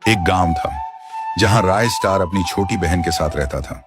एक गांव था जहां राय स्टार अपनी छोटी बहन के साथ रहता था।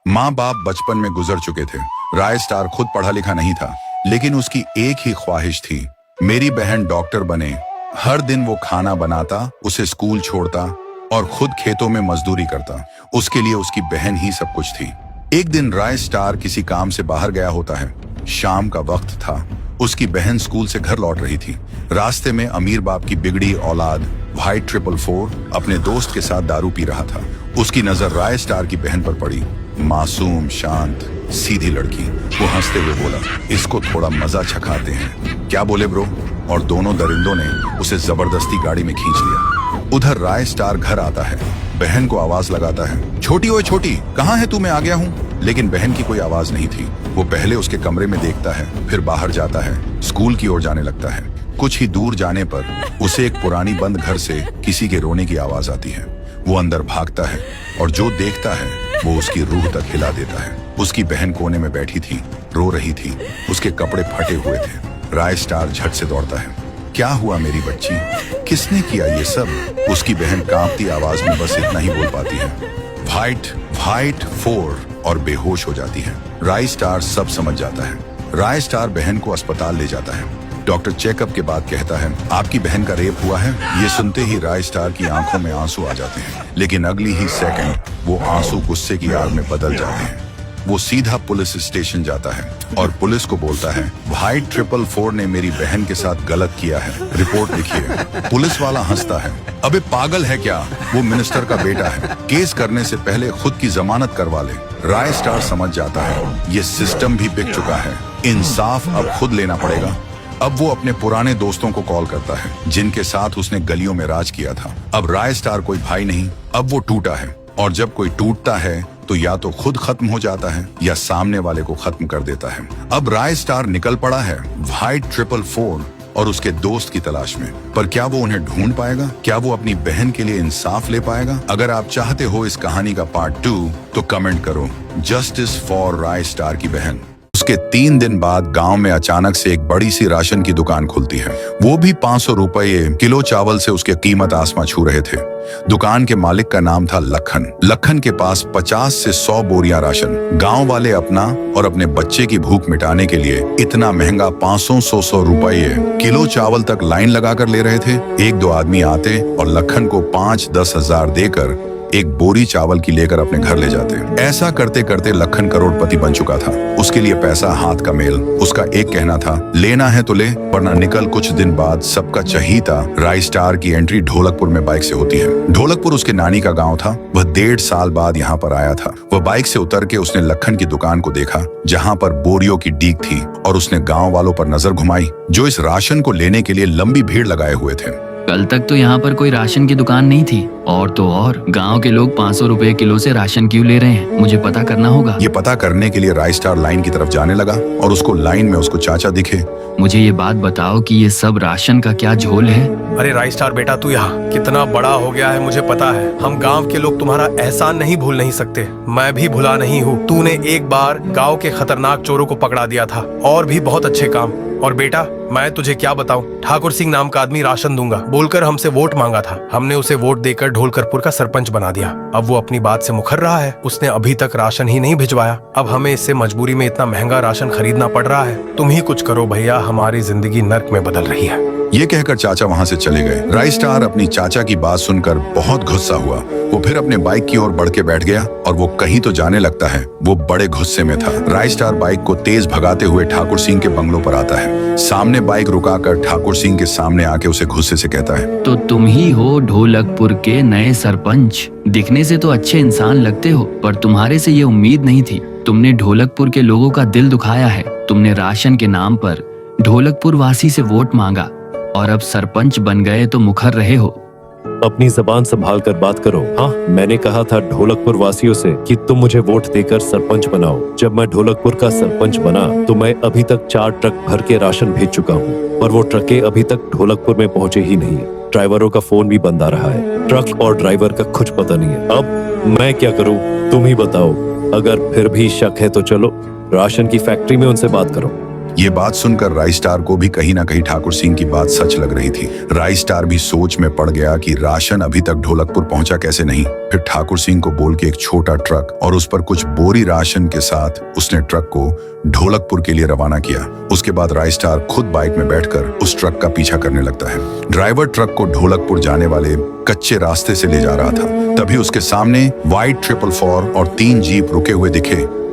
माँ बाप बचपन में गुजर चुके थे। राय स्टार खुद पढ़ा लिखा नहीं था, लेकिन उसकी एक ही ख्वाहिश थी, मेरी बहन डॉक्टर बने। हर दिन वो खाना बनाता, उसे स्कूल छोड़ता और खुद खेतों में मजदूरी करता। उसके लिए उसकी बहन ही सब कुछ थी। एक दिन राय स्टार किसी काम से बाहर गया होता है। शाम का वक्त था। उसकी बहन स्कूल से घर लौट रही थी। रास्ते में अमीर बाप की बिगड़ी औलाद व्हाइट 444 अपने दोस्त के साथ दारू पी रहा था। उसकी नजर राय स्टार की बहन पर पड़ी। मासूम, शांत, सीधी लड़की। वो हंसते हुए बोला, इसको थोड़ा मजा चखाते हैं। क्या बोले ब्रो? और दोनों दरिंदों ने उसे जबरदस्ती गाड़ी में खींच लिया। उधर राय स्टार घर आता है, बहन को आवाज लगाता है, छोटी ओए छोटी, कहाँ है तू? मैं आ गया हूँ। लेकिन बहन की कोई आवाज नहीं थी। वो पहले उसके कमरे में देखता है, फिर बाहर जाता है, स्कूल की ओर जाने लगता है। कुछ ही दूर जाने पर उसे एक पुरानी बंद घर से किसी के रोने की आवाज आती है। वो अंदर भागता है और जो देखता है वो उसकी रूह तक हिला देता है। उसकी बहन कोने में बैठी थी, रो रही थी, उसके कपड़े फटे हुए थे। राय स्टार झट से दौड़ता है, क्या हुआ मेरी बच्ची? किसने किया ये सब? उसकी बहन कांपती आवाज में बस इतना ही बोल पाती है, व्हाइट 4 और बेहोश हो जाती है। राय स्टार सब समझ जाता है। राय स्टार बहन को अस्पताल ले जाता है। डॉक्टर चेकअप के बाद कहता है, आपकी बहन का रेप हुआ है। ये सुनते ही राय स्टार की आंखों में आंसू आ जाते हैं, लेकिन अगली ही सेकंड वो आंसू गुस्से की आग में बदल जाते हैं। वो सीधा पुलिस स्टेशन जाता है और पुलिस को बोलता है, व्हाइट 444 ने मेरी बहन के साथ गलत किया है, रिपोर्ट लिखिए। पुलिस वाला हंसता है, अबे पागल है क्या? वो मिनिस्टर का बेटा है, केस करने से पहले खुद की जमानत करवा ले। राय स्टार समझ जाता है ये सिस्टम भी बिक चुका है, इंसाफ अब खुद लेना पड़ेगा। अब वो अपने पुराने दोस्तों को कॉल करता है, जिनके साथ उसने गलियों में राज किया था। अब राय स्टार कोई भाई नहीं, अब वो टूटा है। और जब कोई टूटता है तो या तो खुद खत्म हो जाता है या सामने वाले को खत्म कर देता है। अब राय स्टार निकल पड़ा है व्हाइट 444 और उसके दोस्त की तलाश में। पर क्या वो उन्हें ढूंढ पाएगा? क्या वो अपनी बहन के लिए इंसाफ ले पाएगा? अगर आप चाहते हो इस कहानी का पार्ट 2 तो कमेंट करो, जस्टिस फॉर राय स्टार की बहन। उसके 3 दिन बाद गांव में अचानक से एक बड़ी सी राशन की दुकान खुलती है। वो भी 500 रुपये किलो चावल से उसके कीमत आसमां छू रहे थे। दुकान के मालिक का नाम था लखन। लखन के पास 50 से 100 बोरियां राशन। गांव वाले अपना और अपने बच्चे की भूख मिटाने के लिए इतना महंगा 500-100 रुपये किलो चावल तक लाइन लगाकर ले रहे थे। 1-2 आदमी आते और लखन को 5-10 हजार देकर एक बोरी चावल की लेकर अपने घर ले जाते। ऐसा करते करते लखन करोड़पति बन चुका था। उसके लिए पैसा हाथ का मेल। उसका एक कहना था, लेना है तो ले, वरना निकल। कुछ दिन बाद सबका चहीता राय स्टार की एंट्री ढोलकपुर में बाइक से होती है। ढोलकपुर उसके नानी का गांव था। वह 1.5 साल बाद यहाँ पर आया था। वह बाइक से उतर के उसने लखन की दुकान को देखा, जहाँ पर बोरियों की डीक थी, और उसने गाँव वालों पर नजर घुमाई, जो इस राशन को लेने के लिए लंबी भीड़ लगाए हुए थे। कल तक तो यहाँ पर कोई राशन की दुकान नहीं थी, और तो और गांव के लोग 500 रुपए किलो से राशन क्यों ले रहे हैं? मुझे पता करना होगा। ये पता करने के लिए राय स्टार लाइन की तरफ जाने लगा और उसको लाइन में उसको चाचा दिखे। मुझे ये बात बताओ कि ये सब राशन का क्या झोल है? अरे राय स्टार बेटा, तू यहाँ कितना बड़ा हो गया है मुझे पता है। हम गांव के लोग तुम्हारा एहसान नहीं भूल नहीं सकते। मैं भी भुला नहीं हूँ। तूने एक बार गांव के खतरनाक चोरों को पकड़ा दिया था, और भी बहुत अच्छे काम। और बेटा, मैं तुझे क्या बताऊं, ठाकुर सिंह नाम का आदमी राशन दूंगा बोलकर हमसे वोट मांगा था। हमने उसे वोट देकर ढोलकपुर का सरपंच बना दिया। अब वो अपनी बात से मुकर रहा है। उसने अभी तक राशन ही नहीं भिजवाया। अब हमें इससे मजबूरी में इतना महंगा राशन खरीदना पड़ रहा है। तुम ही कुछ करो भैया, हमारी जिंदगी नर्क में बदल रही है। ये कहकर चाचा वहां से चले गए। राय स्टार अपनी चाचा की बात सुनकर बहुत गुस्सा हुआ। वो फिर अपने बाइक की ओर बढ़ के बैठ गया और वो कहीं तो जाने लगता है। वो बड़े गुस्से में था। राय स्टार बाइक को तेज भगाते हुए ठाकुर सिंह के बंगलों पर आता है। सामने बाइक रुकाकर ठाकुर सिंह के सामने आके उसे गुस्से से कहता है, तो तुम ही हो ढोलकपुर के नए सरपंच। दिखने से तो अच्छे इंसान लगते हो, पर तुम्हारे से ये उम्मीद नहीं थी। तुमने ढोलकपुर के लोगों का दिल दुखाया है। तुमने राशन के नाम पर ढोलकपुर वासी से वोट मांगा और अब सरपंच बन गए तो मुखर रहे हो। अपनी जबान संभाल कर बात करो। हाँ, मैंने कहा था ढोलकपुर वासियों से कि तुम मुझे वोट देकर सरपंच बनाओ। जब मैं ढोलकपुर का सरपंच बना तो मैं अभी तक 4 ट्रक भर के राशन भेज चुका हूँ, पर वो ट्रकें अभी तक ढोलकपुर में पहुँचे ही नहीं। ड्राइवरों का फोन भी बंद आ रहा है। ट्रक और ड्राइवर का कुछ पता नहीं है। अब मैं क्या करूँ, तुम ही बताओ। अगर फिर भी शक है तो चलो राशन की फैक्ट्री में उनसे बात करो। ये बात सुनकर राय स्टार को भी कहीं ना कहीं ठाकुर सिंह की बात सच लग रही थी। राय स्टार भी सोच में पड़ गया कि राशन अभी तक ढोलकपुर पहुंचा कैसे नहीं। फिर ठाकुर सिंह को बोल के एक छोटा ट्रक और उस पर कुछ बोरी राशन के साथ उसने ट्रक को ढोलकपुर के लिए रवाना किया। उसके बाद राय स्टार खुद बाइक में बैठकर उस ट्रक का पीछा करने लगता है। ड्राइवर ट्रक को ढोलकपुर जाने वाले कच्चे रास्ते से ले जा रहा था। तभी उसके सामने वाइट 444 और 3 जीप रुके हुए दिखे।